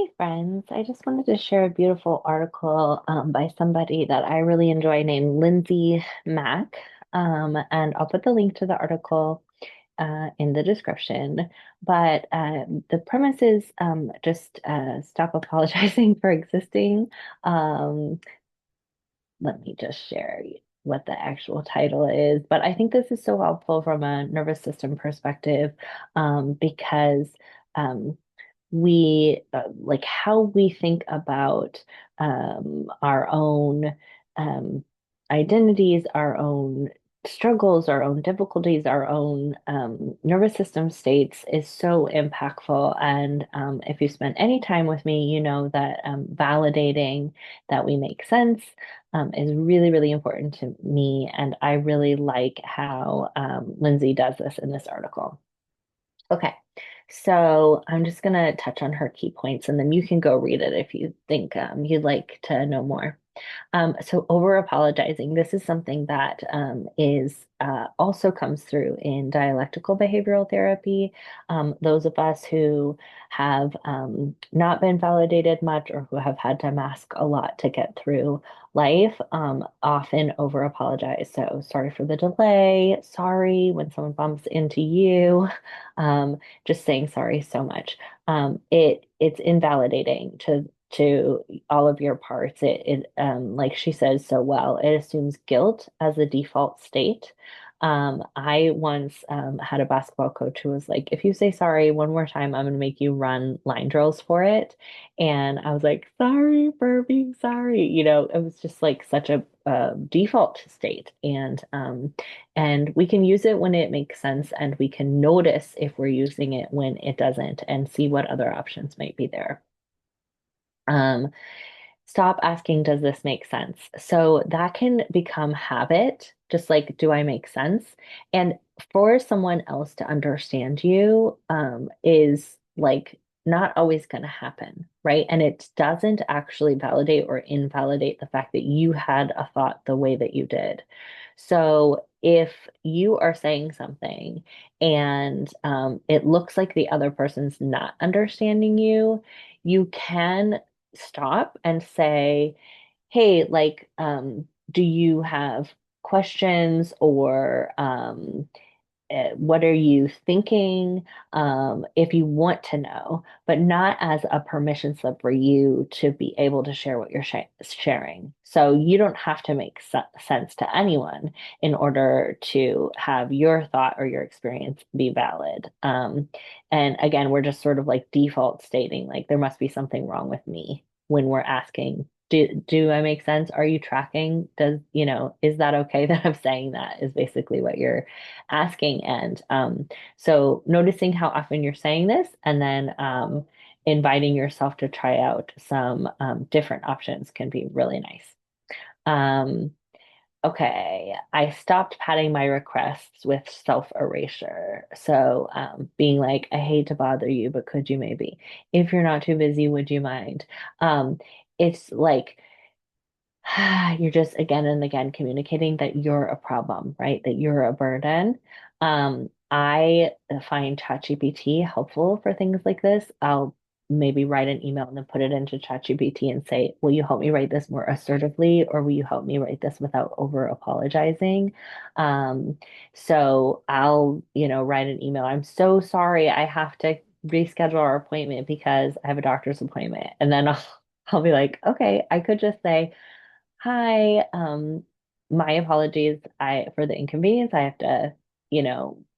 Hey friends, I just wanted to share a beautiful article by somebody that I really enjoy named Lindsay Mack. And I'll put the link to the article in the description. But the premise is just stop apologizing for existing. Um, Let me just share what the actual title is. But I think this is so helpful from a nervous system perspective because. Um, we like how we think about our own um, identities, our own struggles, our own difficulties, our own nervous system states is so impactful. And if you spend any time with me, you know that validating that we make sense is really, really important to me. And I really like how Lindsay does this in this article. Okay. So I'm just going to touch on her key points and then you can go read it if you think you'd like to know more. So over apologizing, this is something that is also comes through in dialectical behavioral therapy. Those of us who have not been validated much or who have had to mask a lot to get through life often over apologize. So sorry for the delay, sorry when someone bumps into you, just saying sorry so much. It's invalidating to all of your parts. It like she says so well, it assumes guilt as the default state. I once had a basketball coach who was like, if you say sorry one more time, I'm going to make you run line drills for it. And I was like, sorry for being sorry. It was just like such a default state. And we can use it when it makes sense, and we can notice if we're using it when it doesn't and see what other options might be there. Um, Stop asking, does this make sense? So that can become habit, just like, do I make sense? And for someone else to understand you, is like not always going to happen, right? And it doesn't actually validate or invalidate the fact that you had a thought the way that you did. So if you are saying something and it looks like the other person's not understanding you, you can stop and say, hey, like, do you have questions or what are you thinking? If you want to know, but not as a permission slip for you to be able to share what you're sharing. So you don't have to make sense to anyone in order to have your thought or your experience be valid. And again, we're just sort of like default stating like there must be something wrong with me when we're asking. Do I make sense? Are you tracking? Is that okay that I'm saying that is basically what you're asking. And so noticing how often you're saying this and then inviting yourself to try out some different options can be really nice. Um, okay, I stopped padding my requests with self-erasure. So being like, I hate to bother you, but could you maybe? If you're not too busy, would you mind? Um, it's like, you're just again and again communicating that you're a problem, right? That you're a burden. I find ChatGPT helpful for things like this. I'll maybe write an email and then put it into ChatGPT and say, will you help me write this more assertively, or will you help me write this without over apologizing? Um, so I'll, write an email. I'm so sorry. I have to reschedule our appointment because I have a doctor's appointment. And then I'll be like, okay, I could just say, hi, my apologies for the inconvenience. I have to,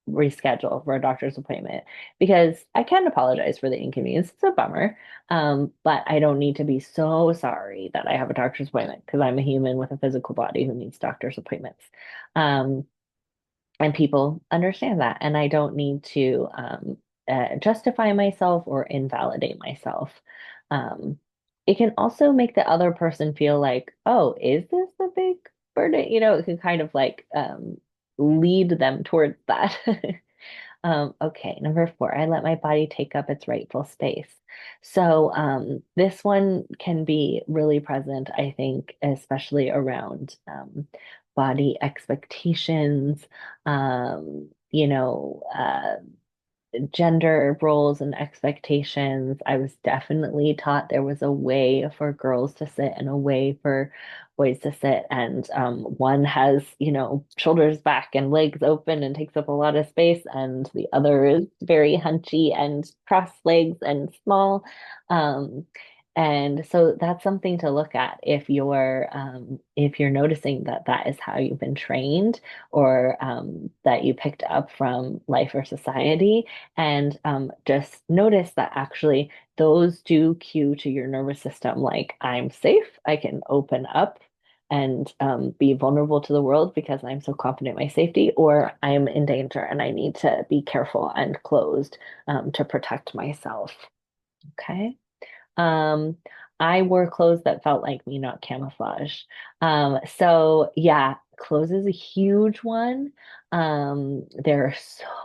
reschedule for a doctor's appointment because I can apologize for the inconvenience. It's a bummer. But I don't need to be so sorry that I have a doctor's appointment because I'm a human with a physical body who needs doctor's appointments. Um, and people understand that, and I don't need to justify myself or invalidate myself. Um, it can also make the other person feel like, oh, is this a big burden? It can kind of like lead them towards that. Okay, number four, I let my body take up its rightful space. So this one can be really present, I think, especially around body expectations, um, you know, uh, gender roles and expectations. I was definitely taught there was a way for girls to sit and a way for boys to sit. And one has, shoulders back and legs open and takes up a lot of space, and the other is very hunchy and cross legs and small. Um, and so that's something to look at if you're noticing that that is how you've been trained, or that you picked up from life or society, and just notice that actually those do cue to your nervous system, like I'm safe, I can open up and be vulnerable to the world because I'm so confident in my safety, or I'm in danger and I need to be careful and closed to protect myself. Okay. Um, I wore clothes that felt like me, not camouflage. So yeah, clothes is a huge one. There are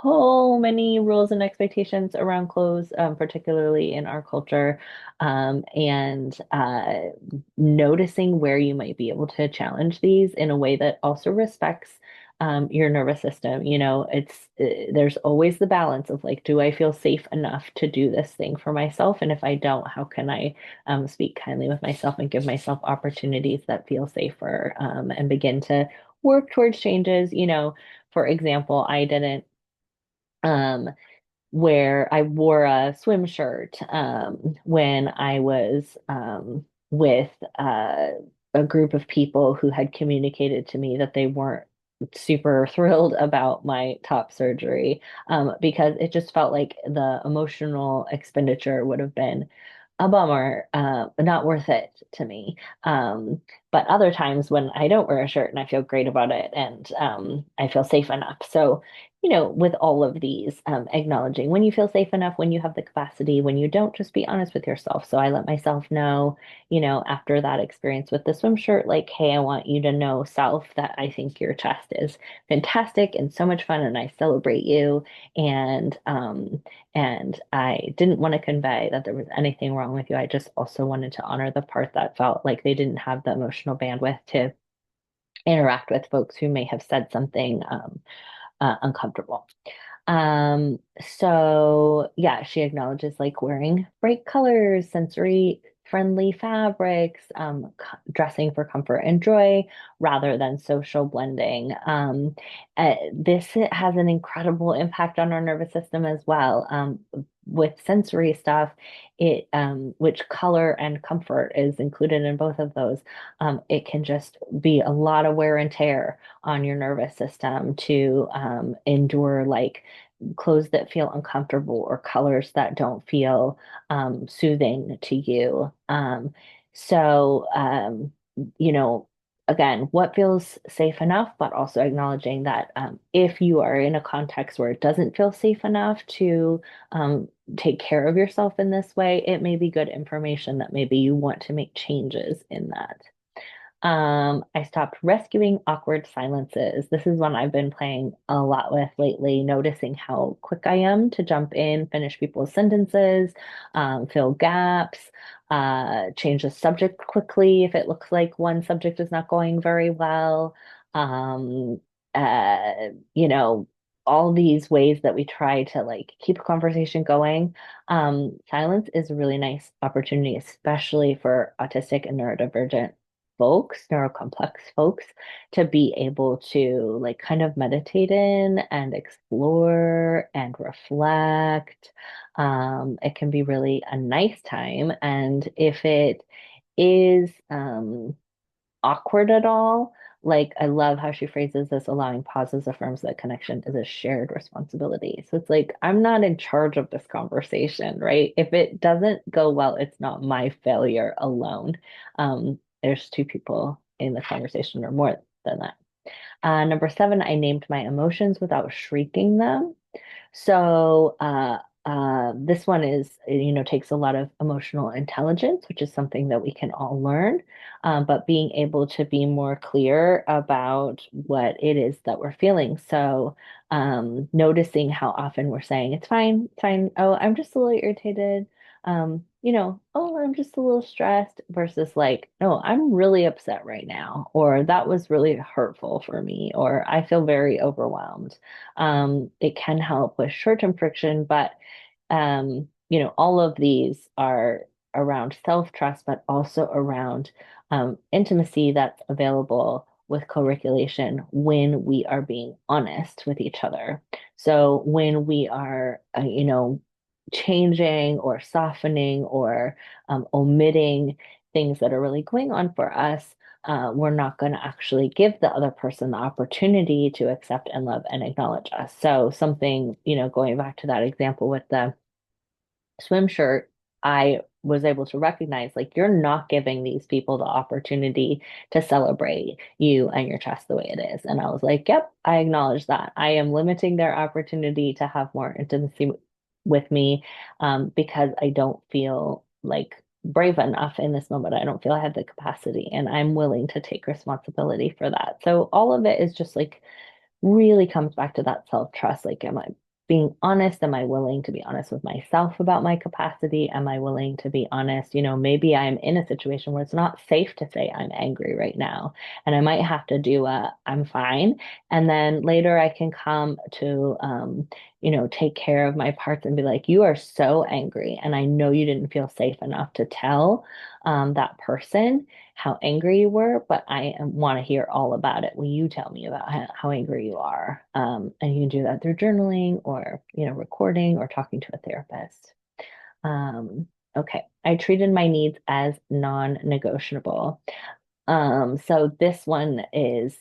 so many rules and expectations around clothes, particularly in our culture. And noticing where you might be able to challenge these in a way that also respects your nervous system. There's always the balance of like, do I feel safe enough to do this thing for myself? And if I don't, how can I speak kindly with myself and give myself opportunities that feel safer, and begin to work towards changes? For example, I didn't um, where I wore a swim shirt when I was with a group of people who had communicated to me that they weren't super thrilled about my top surgery, because it just felt like the emotional expenditure would have been a bummer, not worth it to me. Um, but other times when I don't wear a shirt and I feel great about it, and I feel safe enough. So with all of these, acknowledging when you feel safe enough, when you have the capacity, when you don't, just be honest with yourself. So I let myself know, after that experience with the swim shirt, like, hey, I want you to know, self, that I think your chest is fantastic and so much fun, and I celebrate you. And I didn't want to convey that there was anything wrong with you. I just also wanted to honor the part that felt like they didn't have the emotional bandwidth to interact with folks who may have said something uncomfortable. So yeah, she acknowledges like wearing bright colors, sensory friendly fabrics, dressing for comfort and joy rather than social blending. This has an incredible impact on our nervous system as well. With sensory stuff, which color and comfort is included in both of those, it can just be a lot of wear and tear on your nervous system to endure like clothes that feel uncomfortable or colors that don't feel soothing to you. So, you know, again, what feels safe enough, but also acknowledging that if you are in a context where it doesn't feel safe enough to take care of yourself in this way, it may be good information that maybe you want to make changes in that. I stopped rescuing awkward silences. This is one I've been playing a lot with lately, noticing how quick I am to jump in, finish people's sentences, fill gaps, change the subject quickly if it looks like one subject is not going very well. Um, uh, you know, all these ways that we try to like keep a conversation going. Silence is a really nice opportunity, especially for autistic and neurodivergent folks, neurocomplex folks, to be able to like kind of meditate in and explore and reflect. It can be really a nice time. And if it is awkward at all, like I love how she phrases this, allowing pauses affirms that connection is a shared responsibility. So it's like, I'm not in charge of this conversation, right? If it doesn't go well, it's not my failure alone. There's two people in the conversation or more than that. Number seven, I named my emotions without shrieking them. So, this one takes a lot of emotional intelligence, which is something that we can all learn. But being able to be more clear about what it is that we're feeling. So, noticing how often we're saying, it's fine, it's fine. Oh, I'm just a little irritated. oh, I'm just a little stressed versus like, no, I'm really upset right now, or that was really hurtful for me, or I feel very overwhelmed. It can help with short-term friction, but all of these are around self-trust, but around intimacy that's available with co-regulation when we are being honest with each other. So when we are, changing or softening or omitting things that are really going on for us, we're not going to actually give the other person the opportunity to accept and love and acknowledge us. So something, going back to that example with the swim shirt, I was able to recognize like you're not giving these people the opportunity to celebrate you and your chest the way it is. And I was like, yep, I acknowledge that. I am limiting their opportunity to have more intimacy with me because I don't feel like brave enough in this moment. I don't feel I have the capacity, and I'm willing to take responsibility for that. So all of it is just like really comes back to that self-trust. Like, am I being honest? Am I willing to be honest with myself about my capacity? Am I willing to be honest? Maybe I'm in a situation where it's not safe to say I'm angry right now. And I might have to do I'm fine. And then later I can come to, take care of my parts and be like, you are so angry. And I know you didn't feel safe enough to tell that person how angry you were, but I want to hear all about it. Will you tell me about how angry you are? And you can do that through journaling or, recording or talking to a therapist. Um, okay. I treated my needs as non-negotiable. So this one is,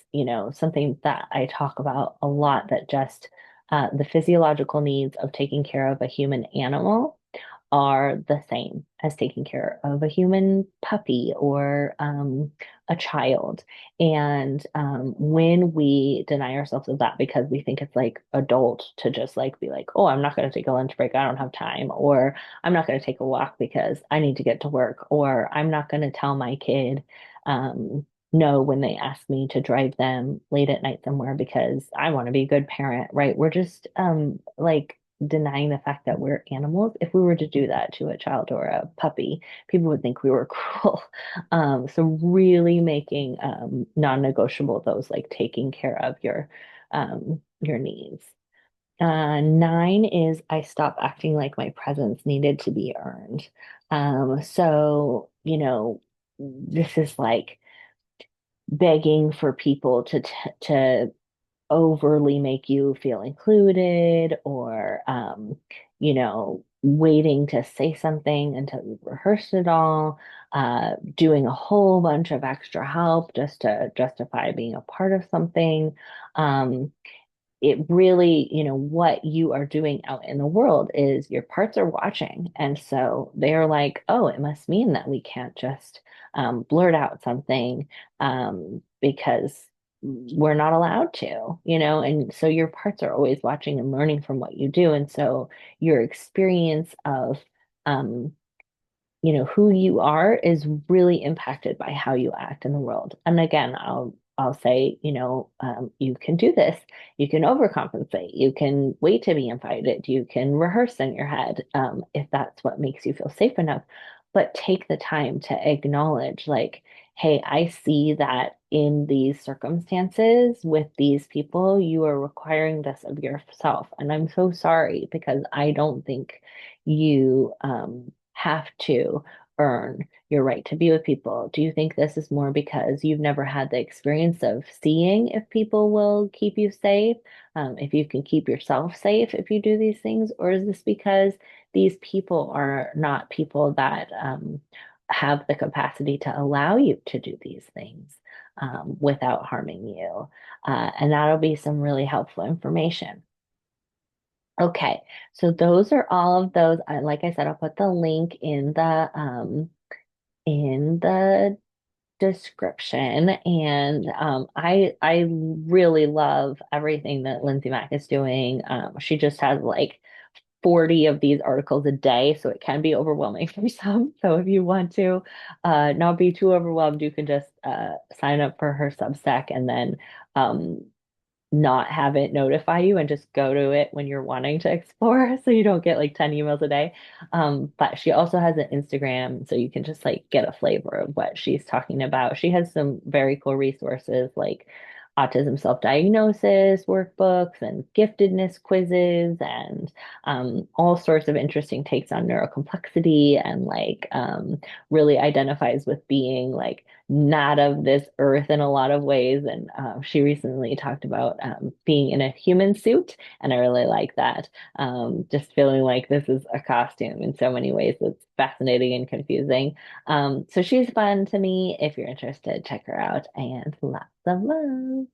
something that I talk about a lot that just the physiological needs of taking care of a human animal are the same as taking care of a human puppy or a child. And when we deny ourselves of that because we think it's like adult to just like be like, oh, I'm not going to take a lunch break, I don't have time, or I'm not going to take a walk because I need to get to work, or I'm not going to tell my kid no when they ask me to drive them late at night somewhere because I want to be a good parent, right? We're just like denying the fact that we're animals. If we were to do that to a child or a puppy, people would think we were cruel. So really making non-negotiable those like taking care of your needs. Nine is I stop acting like my presence needed to be earned. So, this is like begging for people to overly make you feel included or waiting to say something until you've rehearsed it all, doing a whole bunch of extra help just to justify being a part of something. It really, what you are doing out in the world is your parts are watching. And so they're like, oh, it must mean that we can't just blurt out something because we're not allowed to, and so your parts are always watching and learning from what you do. And so your experience of, um, who you are is really impacted by how you act in the world. And again, I'll say, you can do this. You can overcompensate. You can wait to be invited. You can rehearse in your head, if that's what makes you feel safe enough. But take the time to acknowledge, like, hey, I see that in these circumstances with these people, you are requiring this of yourself. And I'm so sorry because I don't think you have to earn your right to be with people. Do you think this is more because you've never had the experience of seeing if people will keep you safe, if you can keep yourself safe if you do these things? Or is this because these people are not people that have the capacity to allow you to do these things without harming you? And that'll be some really helpful information. Okay, so those are all of those. Like I said, I'll put the link in the description. And I really love everything that Lindsay Mack is doing. She just has like 40 of these articles a day, so it can be overwhelming for some. So if you want to not be too overwhelmed, you can just sign up for her Substack and then um, not have it notify you and just go to it when you're wanting to explore so you don't get like 10 emails a day. But she also has an Instagram so you can just like get a flavor of what she's talking about. She has some very cool resources like autism self-diagnosis workbooks and giftedness quizzes and all sorts of interesting takes on neurocomplexity and like really identifies with being like not of this earth in a lot of ways. And she recently talked about being in a human suit, and I really like that. Just feeling like this is a costume in so many ways. It's fascinating and confusing. So she's fun to me. If you're interested, check her out, and lots of love.